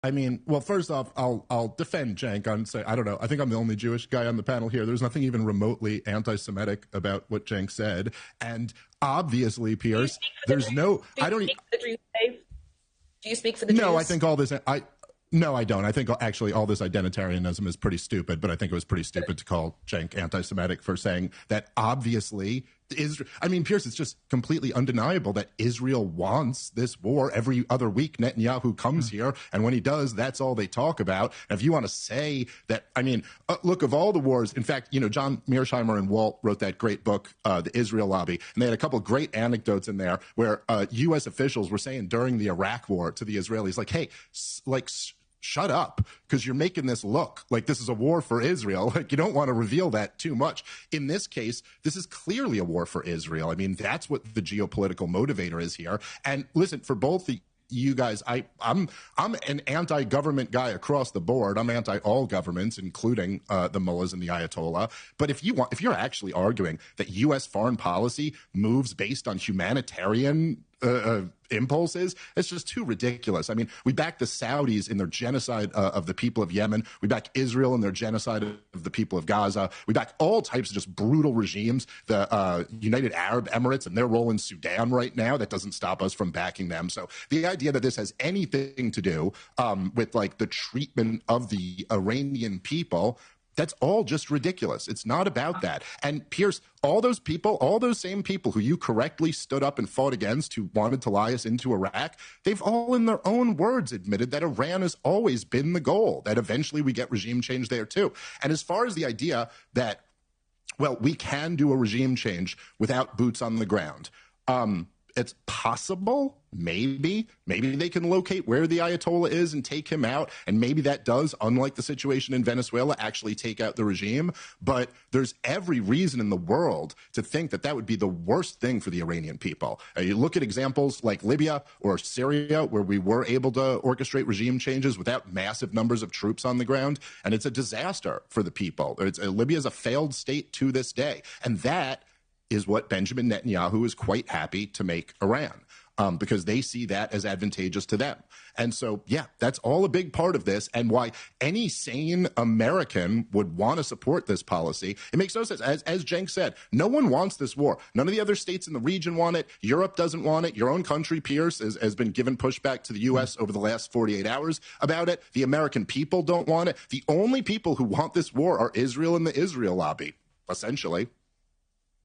I mean, well, first off, I'll defend Cenk on say I don't know. I think I'm the only Jewish guy on the panel here. There's nothing even remotely anti-Semitic about what Cenk said, and obviously, Pierce, there's no. Do you I don't. speak for the Jews, Dave? Do you speak for the No, I Jews? think all this. No, I don't. I think actually all this identitarianism is pretty stupid, but I think it was pretty stupid to call Cenk anti-Semitic for saying that obviously Israel. I mean, Pierce, it's just completely undeniable that Israel wants this war. Every other week, Netanyahu comes here, and when he does, that's all they talk about. And if you want to say that, I mean, look, of all the wars, in fact, John Mearsheimer and Walt wrote that great book, The Israel Lobby, and they had a couple of great anecdotes in there where U.S. officials were saying during the Iraq war to the Israelis, like, hey, shut up, because you're making this look like this is a war for Israel. Like, you don't want to reveal that too much. In this case, this is clearly a war for Israel. I mean, that's what the geopolitical motivator is here. And listen, for both you guys, I'm an anti-government guy across the board. I'm anti all governments, including the mullahs and the Ayatollah. But if you're actually arguing that U.S. foreign policy moves based on humanitarian impulses, it's just too ridiculous. I mean, we back the Saudis in their genocide of the people of Yemen. We back Israel in their genocide of the people of Gaza. We back all types of just brutal regimes. The United Arab Emirates and their role in Sudan right now, that doesn't stop us from backing them. So the idea that this has anything to do with like the treatment of the Iranian people, that's all just ridiculous. It's not about that. And Pierce, all those same people who you correctly stood up and fought against, who wanted to lie us into Iraq, they've all in their own words admitted that Iran has always been the goal, that eventually we get regime change there too. And as far as the idea that, well, we can do a regime change without boots on the ground, it's possible. Maybe they can locate where the Ayatollah is and take him out. And maybe that does, unlike the situation in Venezuela, actually take out the regime. But there's every reason in the world to think that that would be the worst thing for the Iranian people. You look at examples like Libya or Syria, where we were able to orchestrate regime changes without massive numbers of troops on the ground. And it's a disaster for the people. Libya is a failed state to this day. And that is what Benjamin Netanyahu is quite happy to make Iran, because they see that as advantageous to them. And so, yeah, that's all a big part of this, and why any sane American would want to support this policy. It makes no sense. As Cenk said, no one wants this war. None of the other states in the region want it. Europe doesn't want it. Your own country, Pierce, has been given pushback to the U.S. over the last 48 hours about it. The American people don't want it. The only people who want this war are Israel and the Israel lobby, essentially.